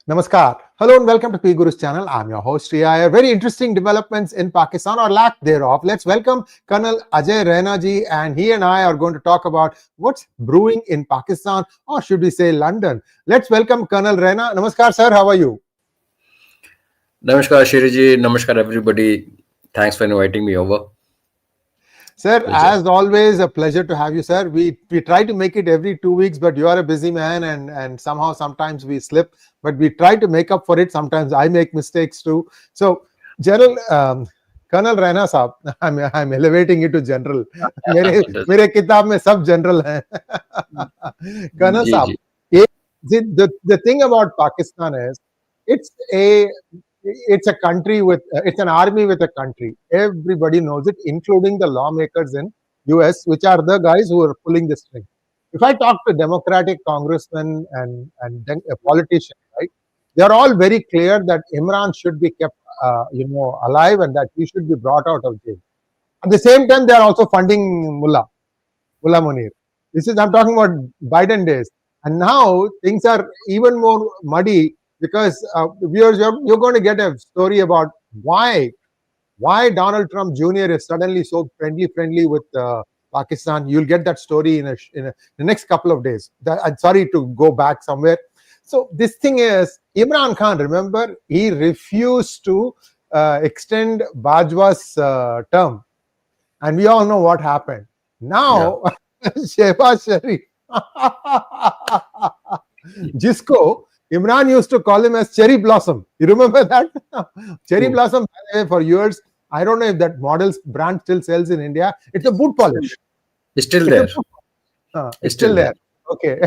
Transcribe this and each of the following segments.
Namaskar. Hello and welcome to PGurus channel. I'm your host 𝗟𝗡𝗙. Very interesting developments in Pakistan or lack thereof. Let's welcome Col Ajay Raina ji, and he and I are going to talk about what's brewing in Pakistan, or should we say London. Let's welcome Col Raina. Namaskar sir, how are you? Namaskar Shiriji, namaskar everybody. Thanks for inviting me over. Sir, as always, a pleasure to have you, sir. We try to make it every 2 weeks, but you are a busy man, and sometimes we slip, but we try to make up for it. Sometimes I make mistakes too. So, General Col Raina साहब, I'm elevating it to general. मेरे किताब में सब general हैं. Colonel साहब, the thing about Pakistan is it's a country with it's an army with a country. Everybody knows it, including the lawmakers in US, which are the guys who are pulling the string. If I talk to Democratic congressmen and politicians, right, they are all very clear that Imran should be kept alive and that he should be brought out of jail. At the same time, they are also funding Mullah Munir. I'm talking about Biden days, and now things are even more muddy. Because viewers, you're going to get a story about why Donald Trump Jr. is suddenly so friendly with Pakistan. You'll get that story in the next couple of days. I'm sorry to go back somewhere. So this thing is, Imran Khan, remember, he refused to extend Bajwa's term. And we all know what happened. Now, Shehbaz Sharif, Jisko, Imran used to call him as cherry blossom. You remember that? Cherry blossom, by the way, for years. I don't know if that model's brand still sells in India. It's a boot polish. It's still there. It's still there. Okay.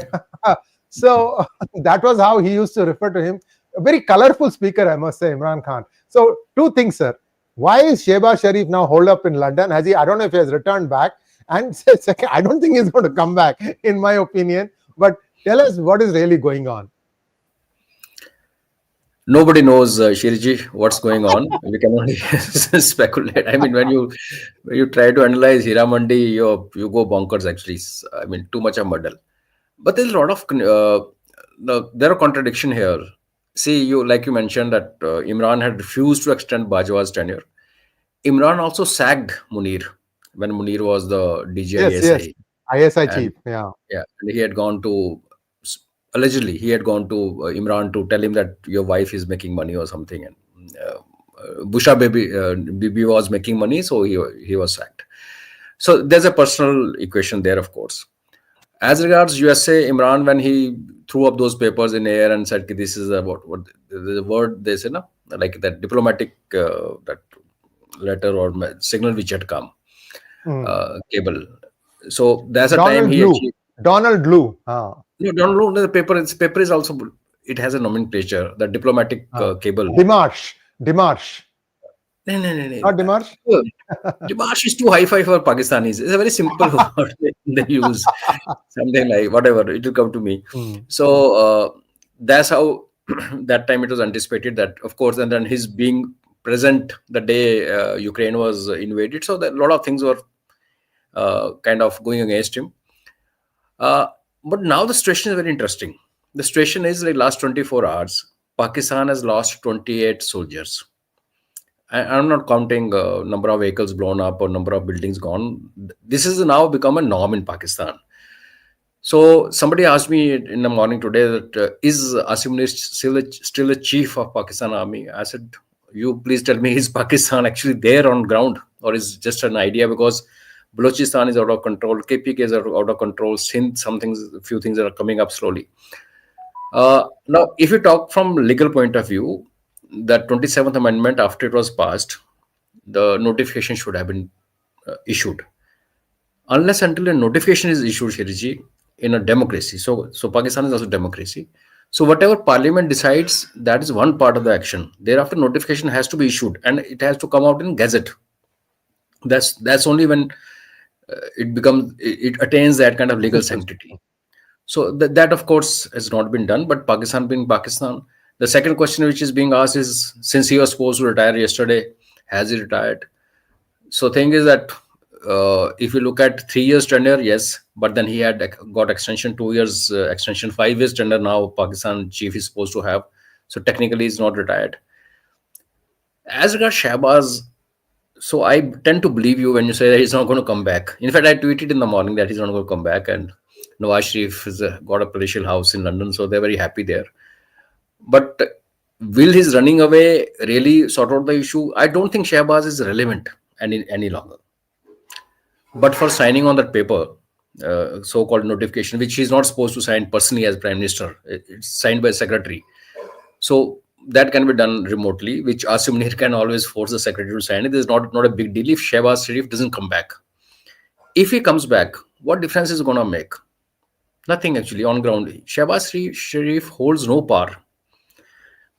So that was how he used to refer to him. A very colorful speaker, I must say, Imran Khan. So two things, sir. Why is Shehbaz Sharif now holed up in London? I don't know if he has returned back. And second, I don't think he's going to come back, in my opinion. But tell us what is really going on. Nobody knows, Shiriji, what's going on. We can only speculate. I mean, when you try to analyze Hiramandi, you go bonkers. Actually, I mean, too much of muddle. But there's a lot of there are contradiction here. See, like you mentioned that Imran had refused to extend Bajwa's tenure. Imran also sacked Munir when Munir was the DG ISI chief. Yeah. And he had gone to. Allegedly, he had gone to Imran to tell him that your wife is making money or something, and Busha Bibi was making money, so he was sacked. So there's a personal equation there, of course. As regards USA, Imran, when he threw up those papers in air and said, "This is what the word they say, like that diplomatic that letter or signal which had come, cable." So there's a time he achieved. Donald Blue. No, Donald Blue. The paper is also, it has a nomenclature. The diplomatic cable. Demarche. No. Not Demarche. Demarche is too hi-fi for Pakistanis. It's a very simple word they use. Something like whatever. It will come to me. So that's how that time it was anticipated that, of course, and then his being present the day Ukraine was invaded. So that a lot of things were kind of going against him. But now the situation is very interesting. The situation is like last 24 hours, Pakistan has lost 28 soldiers. I'm not counting number of vehicles blown up or number of buildings gone. This has now become a norm in Pakistan. So somebody asked me in the morning today that is 𝗟𝗡𝗞𝗦 still a chief of Pakistan Army? I said, you please tell me, is Pakistan actually there on ground, or is it just an idea? Because Balochistan is out of control, KPK is out of control, Sindh, a few things are coming up slowly. Now, if you talk from legal point of view, that 27th Amendment, after it was passed, the notification should have been issued. Unless until a notification is issued, Shiriji, in a democracy. So Pakistan is also democracy. So whatever parliament decides, that is one part of the action. Thereafter, notification has to be issued and it has to come out in Gazette. That's only when it attains that kind of legal sanctity. So that of course has not been done, but Pakistan being Pakistan. The second question which is being asked is, since he was supposed to retire yesterday, has he retired? So thing is that if you look at 3 years tenure, yes, but then he had got extension 2 years, extension 5 years tenure now Pakistan chief is supposed to have. So technically, he's not retired. As regards Shahbaz, so I tend to believe you when you say that he's not going to come back. In fact, I tweeted in the morning that he's not going to come back, and Nawaz Sharif has got a palatial house in London, so they're very happy there. But will his running away really sort out the issue? I don't think Shahbaz is relevant any longer. But for signing on that paper, so-called notification, which he's not supposed to sign personally as Prime Minister, it's signed by a secretary. So that can be done remotely, which Asim Munir can always force the secretary to sign it. This is not a big deal if Shahbaz Sharif doesn't come back. If he comes back, what difference is it going to make? Nothing actually on ground. Shahbaz Sharif holds no power.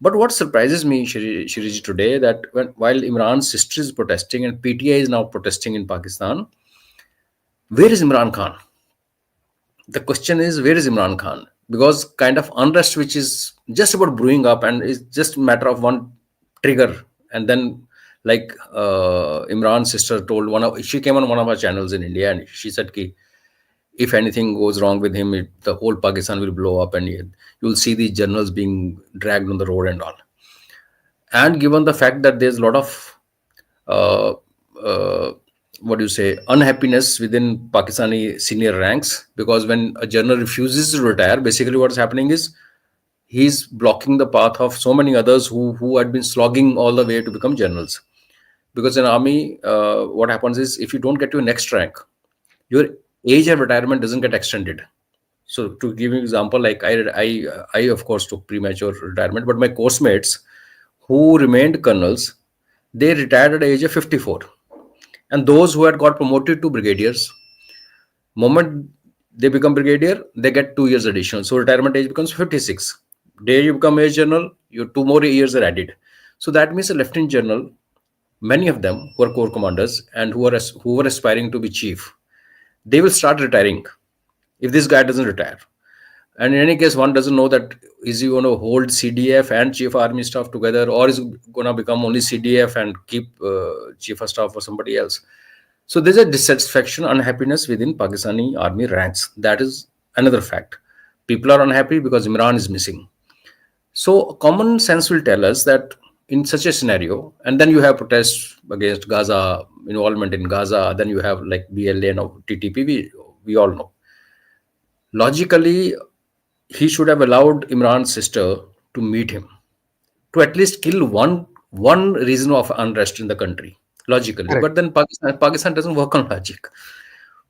But what surprises me, Shiriji, today, that while Imran's sister is protesting and PTI is now protesting in Pakistan, where is Imran Khan? The question is, where is Imran Khan? Because kind of unrest which is just about brewing up and it's just a matter of one trigger. And then like Imran's sister told she came on one of our channels in India and she said, if anything goes wrong with him, the whole Pakistan will blow up and you'll see these journals being dragged on the road and all. And given the fact that there's a lot of unhappiness within Pakistani senior ranks, because when a general refuses to retire, basically what's happening is he's blocking the path of so many others who had been slogging all the way to become generals. Because in army, what happens is if you don't get to your next rank, your age of retirement doesn't get extended. So to give you an example, like I of course took premature retirement, but my course mates who remained colonels, they retired at the age of 54. And those who had got promoted to brigadiers, moment they become brigadier, they get 2 years additional. So retirement age becomes 56. Day you become Major General, your 2 more years are added. So that means a Lieutenant General, many of them who are corps commanders and who were aspiring to be chief, they will start retiring if this guy doesn't retire. And in any case, one doesn't know that is he going to hold CDF and Chief Army Staff together, or is he going to become only CDF and keep Chief of Staff for somebody else. So there's a dissatisfaction, unhappiness within Pakistani army ranks. That is another fact. People are unhappy because Imran is missing. So common sense will tell us that in such a scenario, and then you have protests against Gaza, involvement in Gaza, then you have like BLA and TTP, we all know. Logically, he should have allowed Imran's sister to meet him, to at least kill one reason of unrest in the country, logically. Correct. But then Pakistan doesn't work on logic.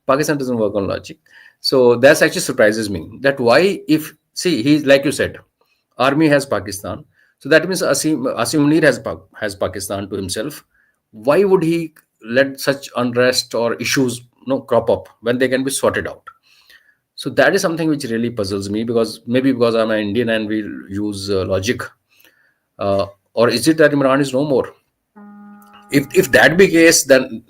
Pakistan doesn't work on logic. So that actually surprises me. That why, he's like you said, army has Pakistan. So that means Asim Munir has Pakistan to himself. Why would he let such unrest or issues crop up when they can be sorted out? So that is something which really puzzles me, because I'm an Indian and we use logic. Or is it that Imran is no more? If that be case, then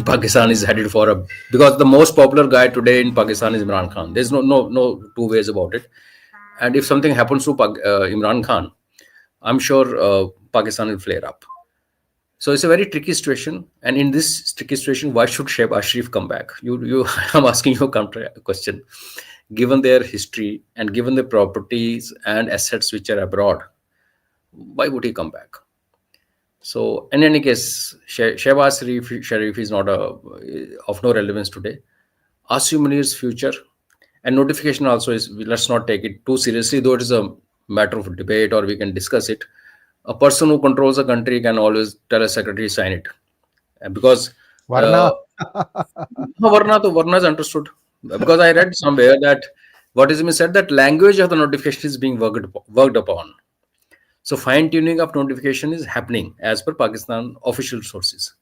Pakistan is headed for because the most popular guy today in Pakistan is Imran Khan. There's no two ways about it. And if something happens to Imran Khan, I'm sure Pakistan will flare up. So it's a very tricky situation. And in this tricky situation, why should Shahbaz Sharif come back? I'm asking you a counter question. Given their history and given the properties and assets which are abroad, why would he come back? So in any case, Shahbaz Sharif is not of no relevance today. Asim Munir's future and notification also is, let's not take it too seriously, though it is a matter of debate or we can discuss it. A person who controls a country can always tell a secretary sign it, because Varna is understood. Because I read somewhere that what is being said, that language of the notification is being worked upon. So fine tuning of notification is happening as per Pakistan official sources.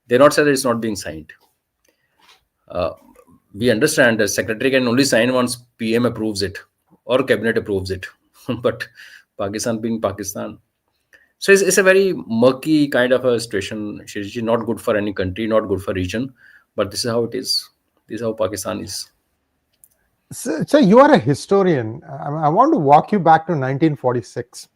They're not said that it's not being signed. We understand that secretary can only sign once PM approves it or cabinet approves it. But Pakistan being Pakistan. So it's a very murky kind of a situation, Shiriji, not good for any country, not good for region. But this is how it is. This is how Pakistan is. So you are a historian. I want to walk you back to 1946.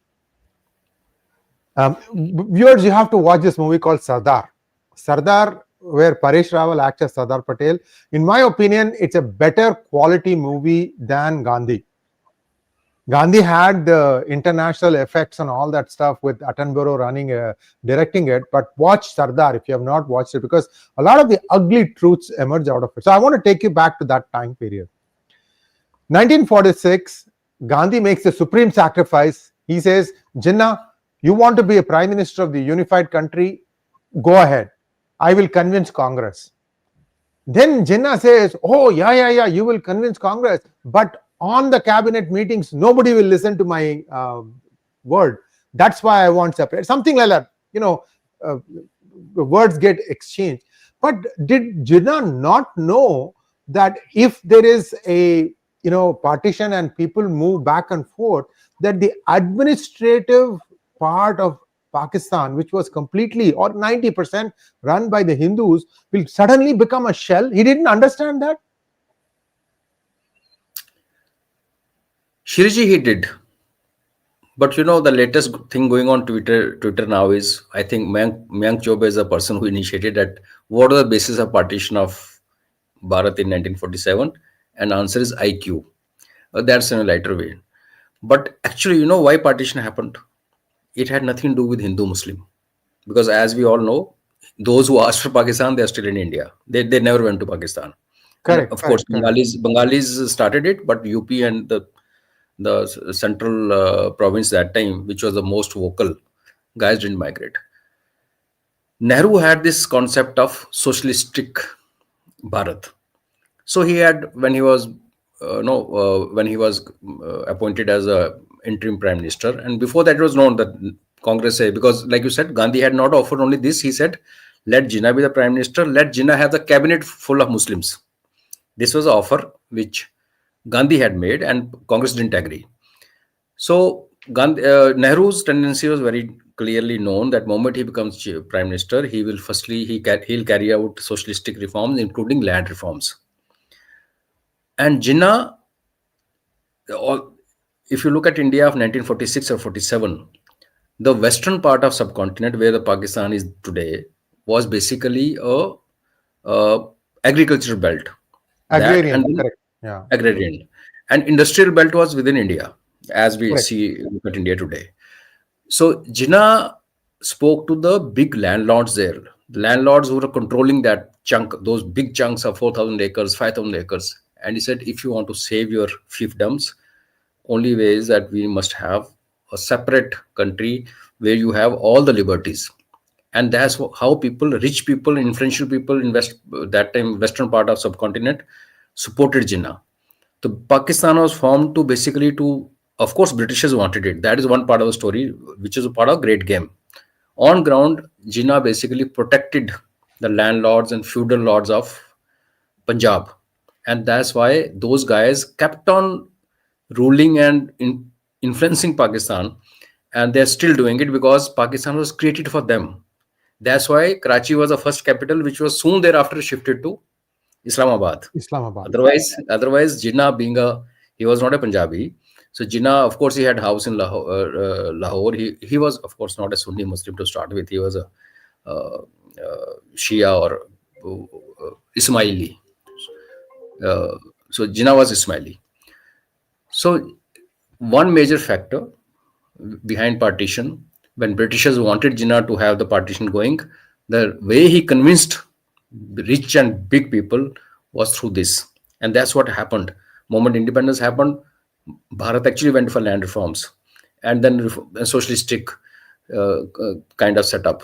Viewers, you have to watch this movie called Sardar. Sardar, where Paresh Rawal acts as Sardar Patel. In my opinion, it's a better quality movie than Gandhi. Gandhi had the international effects and all that stuff with Attenborough directing it. But watch Sardar if you have not watched it, because a lot of the ugly truths emerge out of it. So I want to take you back to that time period. 1946, Gandhi makes the supreme sacrifice. He says, Jinnah, you want to be a prime minister of the unified country? Go ahead. I will convince Congress. Then Jinnah says, oh, yeah, you will convince Congress. But on the cabinet meetings, nobody will listen to my word. That's why I want separate. Something like that. Words get exchanged. But did Jinnah not know that if there is a partition and people move back and forth, that the administrative part of Pakistan, which was completely or 90% run by the Hindus, will suddenly become a shell? He didn't understand that? Shiriji, he did. But the latest thing going on Twitter now is, I think Mayank Chaubey is the person who initiated that. What are the basis of partition of Bharat in 1947? And answer is IQ. That's in a lighter way. But actually, why partition happened? It had nothing to do with Hindu-Muslim. Because as we all know, those who asked for Pakistan, they are still in India. They never went to Pakistan. Correct. Of course, Bengalis started it, but UP and the central province that time, which was the most vocal, guys didn't migrate. Nehru had this concept of socialistic Bharat. So he had, when he was appointed as a interim prime minister, and before that it was known that Congress said, because like you said, Gandhi had not offered only this. He said, let Jinnah be the prime minister, let Jinnah have the cabinet full of Muslims. This was the offer which Gandhi had made, and Congress didn't agree. So Nehru's tendency was very clearly known that moment he becomes prime minister, he will he'll carry out socialistic reforms, including land reforms. And Jinnah, if you look at India of 1946 or 47, the western part of subcontinent where the Pakistan is today was basically a agricultural belt. Agrarian, correct. Yeah. Agrarian. And industrial belt was within India, as we look at India today. So Jinnah spoke to the big landlords there, the landlords who were controlling that chunk, those big chunks of 4,000 acres, 5,000 acres. And he said, if you want to save your fiefdoms, only way is that we must have a separate country where you have all the liberties. And that's how rich people, influential people in that time, western part of subcontinent, supported Jinnah. So Pakistan was formed to basically of course, Britishers wanted it. That is one part of the story, which is a part of great game. On ground, Jinnah basically protected the landlords and feudal lords of Punjab. And that's why those guys kept on ruling and influencing Pakistan. And they're still doing it because Pakistan was created for them. That's why Karachi was the first capital, which was soon thereafter shifted to Islamabad. Otherwise, Jinnah he was not a Punjabi. So Jinnah, of course, he had house in Lahore. He was, of course, not a Sunni Muslim to start with. He was a Shia or Ismaili. So Jinnah was Ismaili. So one major factor behind partition, when Britishers wanted Jinnah to have the partition going, the way he convinced rich and big people was through this. And that's what happened. Moment independence happened, Bharat actually went for land reforms and then a socialistic kind of setup.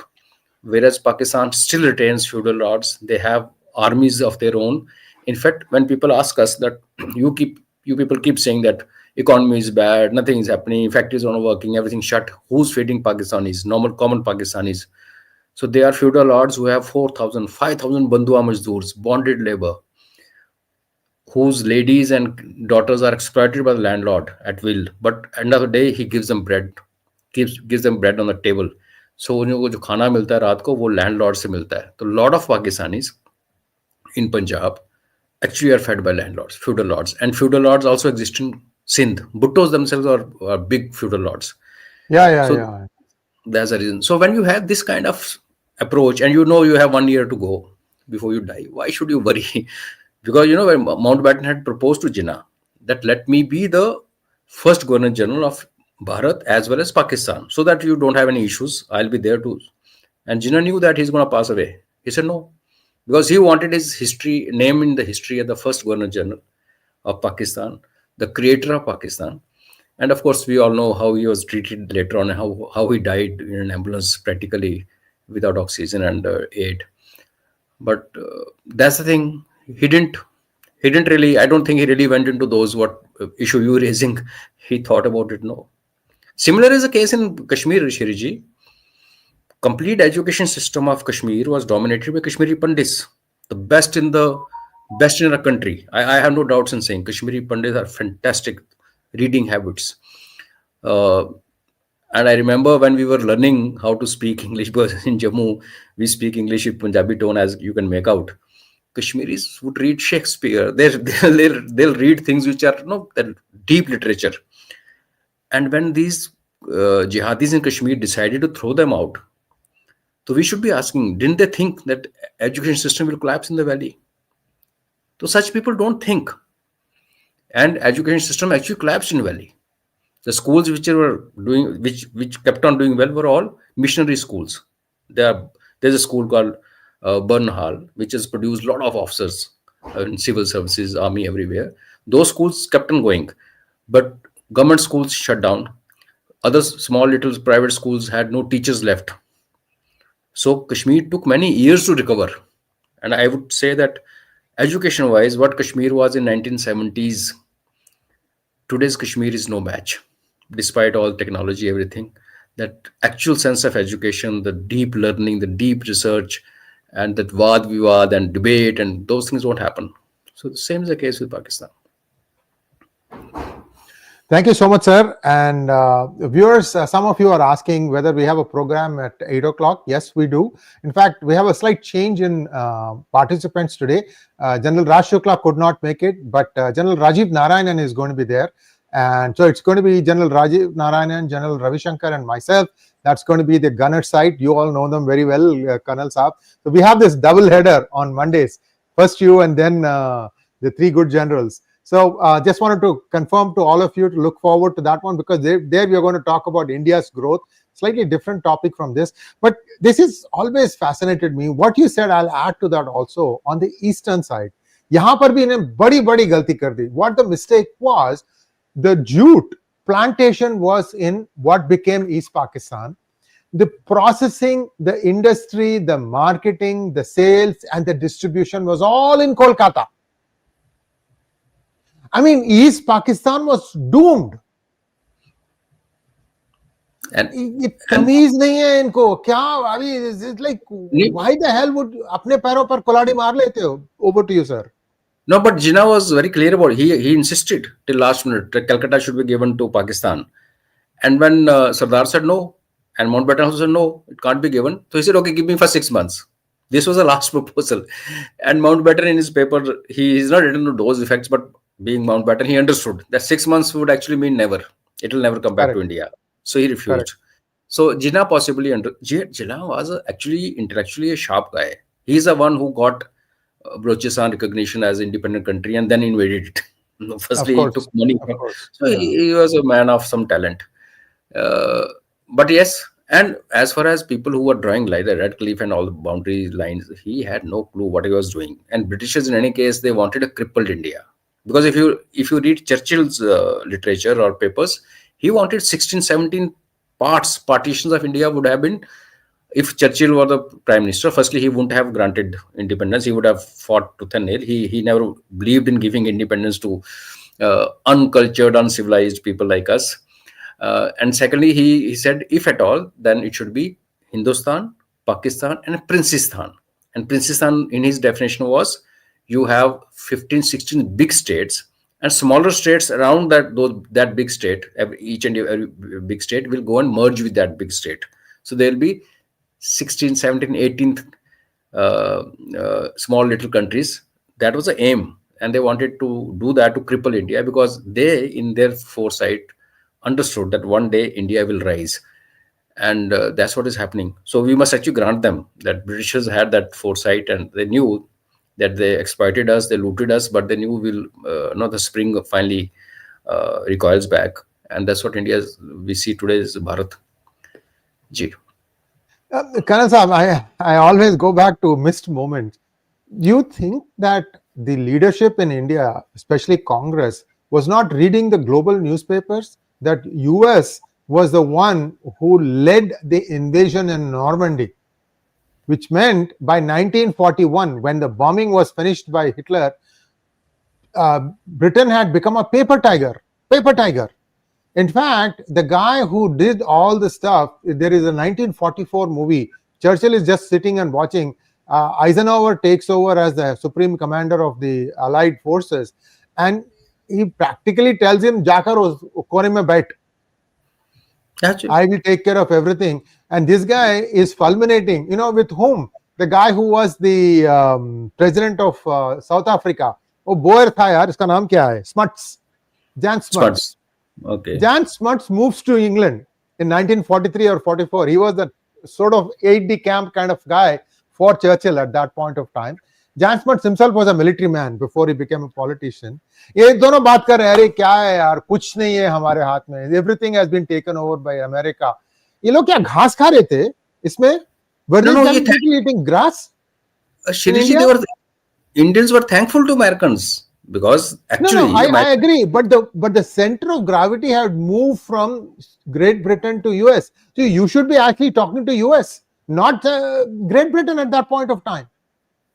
Whereas Pakistan still retains feudal lords. They have armies of their own. In fact, when people ask us that you people keep saying that economy is bad, nothing is happening, factories are not working, everything shut. Who's feeding Pakistanis? Normal, common Pakistanis. So they are feudal lords who have 4,000, 5,000 bandua majdoors, bonded labor, whose ladies and daughters are exploited by the landlord at will. But end of the day, he gives them bread, gives them bread on the table. So उनको जो खाना मिलता है रात को वो landlord से मिलता है. तो lot of Pakistanis in Punjab actually are fed by landlords, feudal lords, and feudal lords also exist in Sindh. Bhuttos themselves are big feudal lords. Yeah. That's the reason. So when you have this kind of approach and you have 1 year to go before you die, why should you worry? Because when Mountbatten had proposed to Jinnah that let me be the first Governor General of Bharat as well as Pakistan, so that you don't have any issues. I'll be there too. And Jinnah knew that he's going to pass away. He said no, because he wanted his history name in the history of the first Governor General of Pakistan, the creator of Pakistan. And of course, we all know how he was treated later on, and how he died in an ambulance practically without oxygen and aid. But that's the thing. He didn't really. I don't think he really went into those what issue you raising. He thought about it. No. Similar is the case in Kashmir, Shiriji. Complete education system of Kashmir was dominated by Kashmiri Pandits, the best in our country. I have no doubts in saying Kashmiri Pandits are fantastic reading habits. Uh, and I remember when we were learning how to speak English, because in Jammu we speak English with Punjabi tone, as you can make out. Kashmiris would read Shakespeare. They'll read things which are that deep literature. And when these jihadis in Kashmir decided to throw them out, so we should be asking, didn't they think that education system will collapse in the valley? So such people don't think. And education system actually collapsed in the valley. The schools which kept on doing well were all missionary schools. There's a school called Burnhal, which has produced a lot of officers in civil services, army, everywhere. Those schools kept on going, but government schools shut down. Other small little private schools had no teachers left. So Kashmir took many years to recover. And I would say that education-wise, what Kashmir was in 1970s, today's Kashmir is no match, despite all technology, everything. That actual sense of education, the deep learning, the deep research, and that Vad Vivad and debate, and those things won't happen. So the same is the case with Pakistan. Thank you so much, sir. And viewers, some of you are asking whether we have a program at 8 o'clock. Yes, we do. In fact, we have a slight change in participants today. General Raj Shukla could not make it, but General Rajiv Narayanan is going to be there. And so it's going to be General Rajiv Narayanan, General Ravi Shankar, and myself. That's going to be the gunner side. You all know them very well, Colonel Saab. So we have this double header on Mondays. First you, and then the three good generals. So just wanted to confirm to all of you to look forward to that one, because there we are going to talk about India's growth. Slightly different topic from this, but this has always fascinated me. What you said, I'll add to that also on the eastern side. यहाँ पर भी इन्हें बड़ी गलती कर दी. What the mistake was, the jute plantation was in what became East Pakistan. The processing, the industry, the marketing, the sales, and the distribution was all in Kolkata. I mean, East Pakistan was doomed. And तमीज नहीं है इनको क्या. I mean, it's like, why the hell would अपने पैरों पर कुल्हाड़ी मार लेते हो? Over to you, sir. No, but Jinnah was very clear about it. He insisted till last minute that Calcutta should be given to Pakistan. And when Sardar said no, and Mountbatten also said no, it can't be given. So he said, okay, give me for 6 months. This was the last proposal. And Mountbatten in his paper, he is not written to those effects, but being Mountbatten, he understood that 6 months would actually mean never. It will never come back to India. So he refused. Correct. So Jinnah possibly Jinnah was actually intellectually a sharp guy. He's the one who got Balochistan recognition as independent country and then invaded it. Firstly, he took money. So he was a man of some talent. But yes, and as far as people who were drawing like the Red Cliff and all the boundary lines, he had no clue what he was doing. And Britishers, in any case, they wanted a crippled India. Because if you read Churchill's literature or papers, he wanted 16, 17 partitions of India would have been, if Churchill were the prime minister, firstly, he wouldn't have granted independence. He would have fought tooth and nail. He never believed in giving independence to uncultured, uncivilized people like us. And secondly, he said, if at all, then it should be Hindustan, Pakistan, and Princestan. And Princestan, in his definition, was you have 15, 16 big states, and smaller states around that big state. Each and every big state will go and merge with that big state. So there will be 16, 17, 18 small little countries. That was the aim. And they wanted to do that to cripple India, because they, in their foresight, understood that one day India will rise. And that's what is happening. So we must actually grant them that Britishers had that foresight, and they knew that they exploited us, they looted us, but they knew the spring finally recoils back, and that's what India we see today is Bharat. Ji. Colonel Saab, I always go back to missed moments. You think that the leadership in India, especially Congress, was not reading the global newspapers? That US was the one who led the invasion in Normandy, which meant by 1941, when the bombing was finished by Hitler, Britain had become a paper tiger. Paper tiger. In fact, the guy who did all the stuff, there is a 1944 movie. Churchill is just sitting and watching. Eisenhower takes over as the supreme commander of the Allied forces, and he practically tells him, "Jakar kone mein bait. I will take care of everything." And this guy is fulminating. You know, with whom? The guy who was the president of South Africa. Oh, Boer tha yaar. Iska naam kya hai? Smuts. Jan Smuts. Okay. Jan Smuts moves to England in 1943 or 44. He was the sort of aide-de-camp kind of guy for Churchill at that point of time. Jan Smuts himself was a military man before he became a politician. ये दोनों बात कर रहे हैं, अरे क्या है यार, कुछ नहीं है हमारे हाथ में. Everything has been taken over by America. ये लोग क्या घास खा रहे थे इसमें? Were they people eating grass? Shiriji, Indians were thankful to Americans. Because actually, I agree, but the center of gravity had moved from Great Britain to US. So you should be actually talking to US, not Great Britain at that point of time.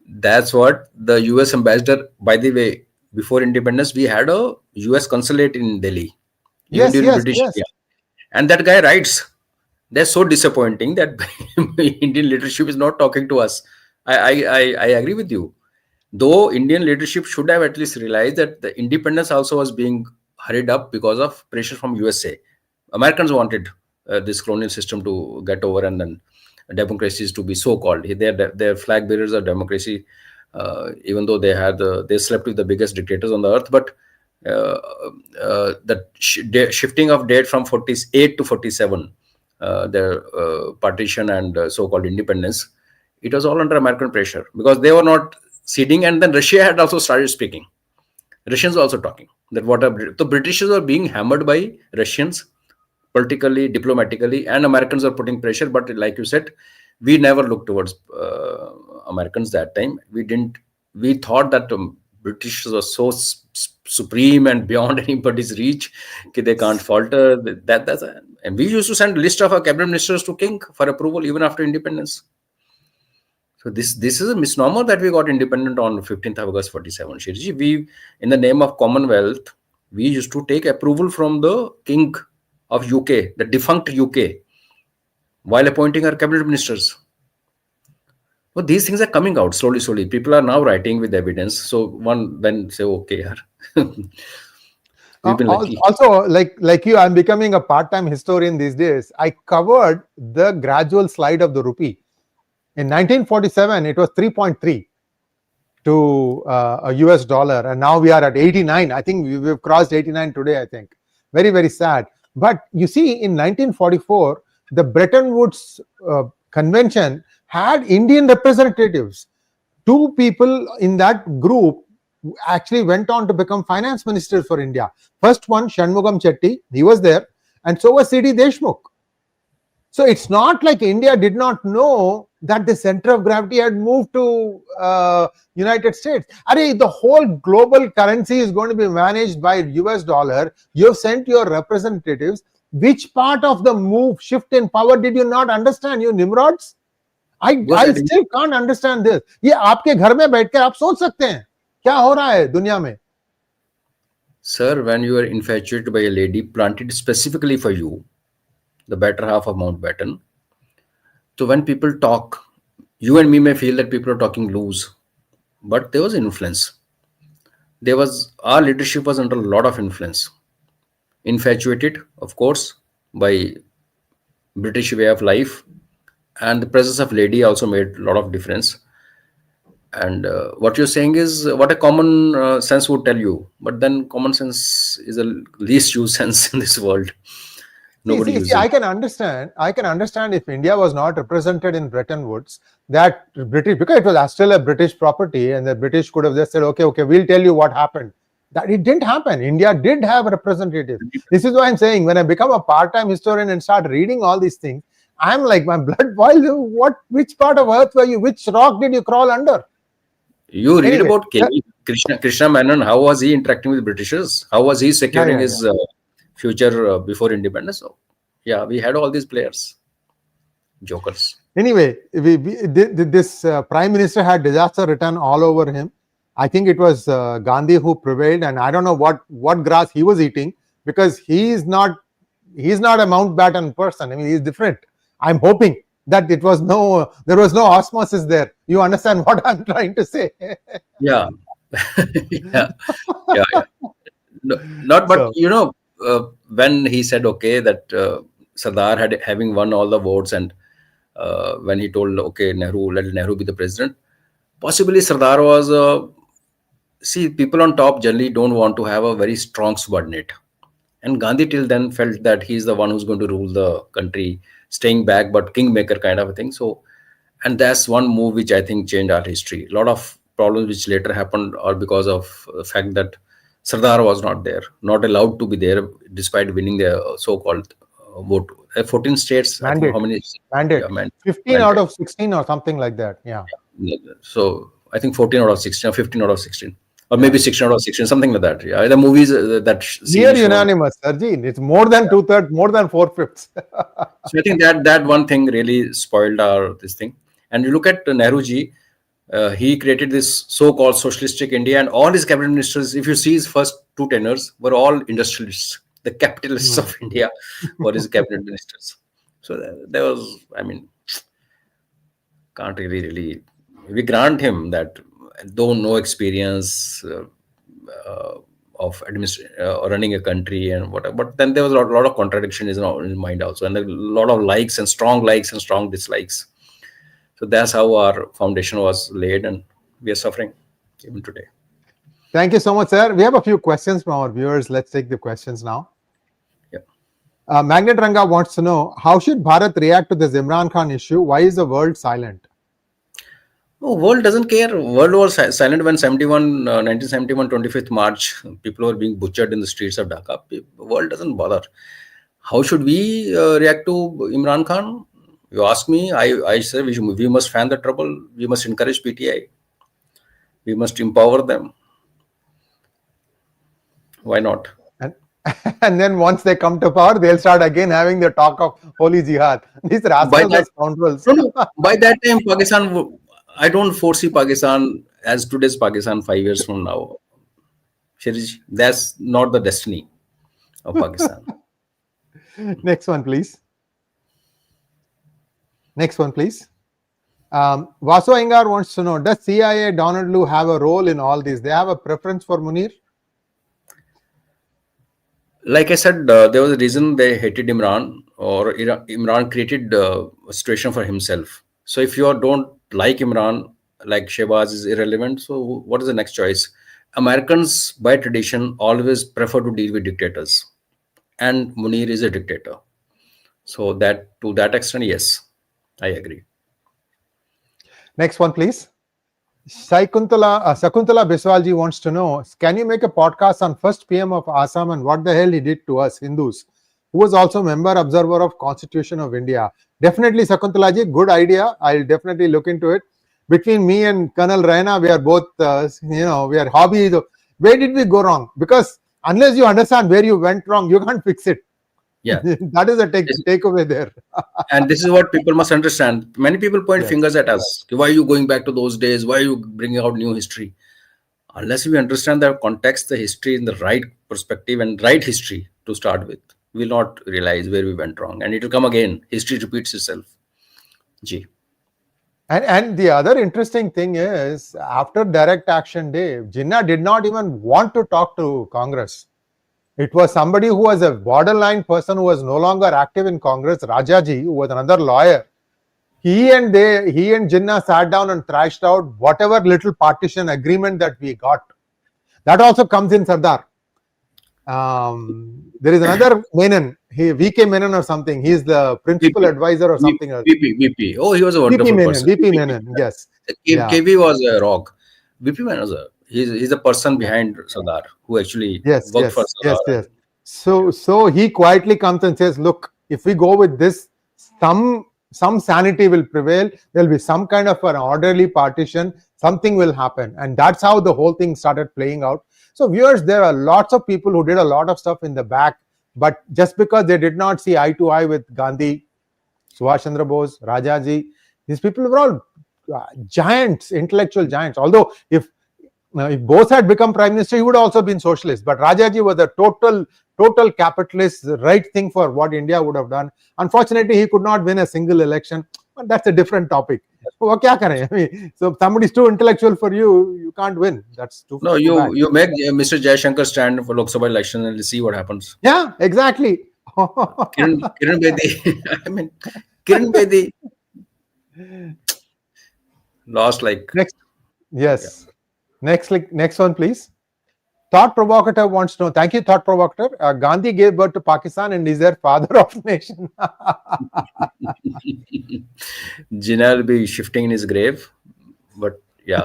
That's what the US ambassador, by the way, before independence, we had a US consulate in Delhi. Yes. And that guy writes, they're so disappointing that Indian leadership is not talking to us. I agree with you. Though Indian leadership should have at least realized that the independence also was being hurried up because of pressure from USA. Americans wanted this colonial system to get over, and then democracies to be so-called. Their flag bearers of democracy, even though they slept with the biggest dictators on the earth. But the shifting of date from 48 to 47, their partition and so-called independence, it was all under American pressure because they were not ceding, and then Russia had also started speaking. Russians were also talking that the Britishers were being hammered by Russians politically, diplomatically, and Americans are putting pressure. But like you said, we never looked towards Americans that time. We thought that British were so supreme and beyond anybody's reach that they can't falter. And we used to send a list of our cabinet ministers to King for approval even after independence. So this is a misnomer that we got independent on 15th of August 47. Shirji, we, in the name of Commonwealth, we used to take approval from the King of UK, the defunct UK, while appointing our cabinet ministers. So these things are coming out slowly. People are now writing with evidence. So one then say, okay, we've been lucky. Also, like you, I'm becoming a part-time historian these days. I covered the gradual slide of the rupee. In 1947, it was 3.3 to a US dollar, and now we are at 89. I think we've crossed 89 today, I think. Very, very sad. But you see, in 1944, the Bretton Woods Convention had Indian representatives. Two people in that group actually went on to become finance ministers for India. First one, Shanmugam Chetty, he was there, and so was C.D. Deshmukh. So it's not like India did not know that the center of gravity had moved to United States. The whole global currency is going to be managed by US dollar. You've sent your representatives. Which part of the shift in power did you not understand, you Nimrods? I still can't understand this. ये आपके घर में बैठकर आप सोच सकते हैं क्या हो रहा है दुनिया में? Sir, when you are infatuated by a lady planted specifically for you, the better half of Mountbatten. So when people talk, you and me may feel that people are talking loose, but there was influence. Our leadership was under a lot of influence. Infatuated, of course, by British way of life, and the presence of lady also made a lot of difference. And what you're saying is what a common sense would tell you, but then common sense is the least used sense in this world. Nobody uses it. I can understand if India was not represented in Bretton Woods, that British, because it was still a British property, and the British could have just said, okay, we'll tell you what happened. That it didn't happen. India did have representatives. This is why I'm saying, when I become a part-time historian and start reading all these things, I'm like, my blood boils. Which part of earth were you? Which rock did you crawl under? You read about Krishna Menon. How was he interacting with Britishers? How was he securing his future before independence? So, yeah, we had all these players, jokers. Anyway, this prime minister had disaster written all over him. I think it was Gandhi who prevailed, and I don't know what grass he was eating, because he's not a Mountbatten person. I mean, he's different. I'm hoping that there was no osmosis there. You understand what I'm trying to say? Yeah. yeah. No, but when he said, okay, that Sardar having won all the votes, and when he told, okay, let Nehru be the president, possibly Sardar was, see, people on top generally don't want to have a very strong subordinate. And Gandhi till then felt that he's the one who's going to rule the country, staying back, but kingmaker kind of a thing. So, and that's one move which I think changed our history. A lot of problems which later happened are because of the fact that Sardar was not there, not allowed to be there, despite winning the so-called vote. 14 states, mandate. I think how many? Mandate. 15 out of 16 or something like that. Yeah. So I think 14 out of 16 or 15 out of 16. Or maybe 16 out of 16, something like that. Yeah, the movies that near unanimous, Sarji. It's more than 2/3, more than 4/5. So I think that one thing really spoiled this thing. And you look at Nehruji, he created this so-called socialistic India, and all his cabinet ministers, if you see his first two tenures, were all industrialists. The capitalists of India were his cabinet ministers. So there was, I mean, can't really, we grant him that, though no experience of running a country and whatever, but then there was a lot of contradiction in his mind also, and a lot of likes and strong dislikes. So that's how our foundation was laid, and we are suffering even today. Thank you so much, sir. We have a few questions from our viewers. Let's take the questions now. Yeah. Magnet Ranga wants to know, how should Bharat react to this Imran Khan issue? Why is the world silent? Oh, world doesn't care. World was silent when 1971, 25th March, people were being butchered in the streets of Dhaka. World doesn't bother. How should we react to Imran Khan? You ask me, I say we must fan the trouble. We must encourage PTI. We must empower them. Why not? And then once they come to power, they'll start again having the talk of holy jihad. These rascals are scoundrels. By that time, Pakistan, I don't foresee Pakistan as today's Pakistan 5 years from now. That's not the destiny of Pakistan. Next one, please. Vasu Aingar wants to know, does CIA, Donald Lu have a role in all this? They have a preference for Munir? Like I said, there was a reason they hated Imran, or Imran created a situation for himself. So if you don't like Imran, like Shehbaz is irrelevant, so what is the next choice? Americans, by tradition, always prefer to deal with dictators. And Munir is a dictator. So that, to that extent, yes, I agree. Next one, please. Sakuntala Biswalji wants to know, can you make a podcast on first PM of Assam and what the hell he did to us Hindus, who was also member observer of Constitution of India? Definitely, Sakuntalaji, good idea. I'll definitely look into it. Between me and Colonel Raina, we are both, we are hobbies. Where did we go wrong? Because unless you understand where you went wrong, you can't fix it. Yeah, that is a takeaway there. And this is what people must understand. Many people point fingers at us. Why are you going back to those days? Why are you bringing out new history? Unless we understand the context, the history in the right perspective and right history to start with, we will not realize where we went wrong. And it will come again. History repeats itself. Gee. And the other interesting thing is, after Direct Action Day, Jinnah did not even want to talk to Congress. It was somebody who was a borderline person who was no longer active in Congress, Rajaji, who was another lawyer. He and Jinnah sat down and thrashed out whatever little partition agreement that we got. That also comes in Sardar. There is another Menon, VK Menon or something. He's the principal advisor or something. VP. Oh, he was a wonderful person. VP Menon, yes. KV was a rock. VP Menon was he's the person behind Sardar who actually Yes, worked for yes, yes, Sardar. yes. So he quietly comes and says, look, if we go with this, some sanity will prevail. There'll be some kind of an orderly partition. Something will happen. And that's how the whole thing started playing out. So viewers, there are lots of people who did a lot of stuff in the back, but just because they did not see eye to eye with Gandhi, Subhash Chandra Bose, Rajaji, these people were all giants, intellectual giants. Although if Bose had become prime minister, he would have also been socialist. But Rajaji was a total capitalist, the right thing for what India would have done. Unfortunately, he could not win a single election. But that's a different topic. So, I mean, so if somebody's too intellectual for you, you can't win. That's too No, bad. you make Mr. Jaishankar stand for Lok Sabha election and see what happens. Yeah, exactly. Kiran Bedi, I mean, Kiran Bedi lost like. Next, yes. Yeah. Next one, please. Thought Provocateur wants to know. Thank you, Thought Provocateur. Gandhi gave birth to Pakistan and is their father of nation. Jinnah will be shifting in his grave, but yeah.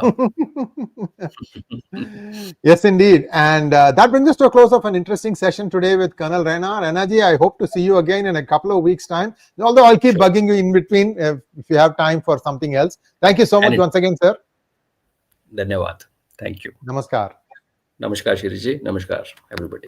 Yes, indeed. And that brings us to a close of an interesting session today with Colonel Raina. Rainaji, I hope to see you again in a couple of weeks' time. Although I'll keep bugging you in between if you have time for something else. Thank you so much once again, sir. Dhanyavad. Thank you. Namaskar. Namaskar, Shiriji. Namaskar, everybody.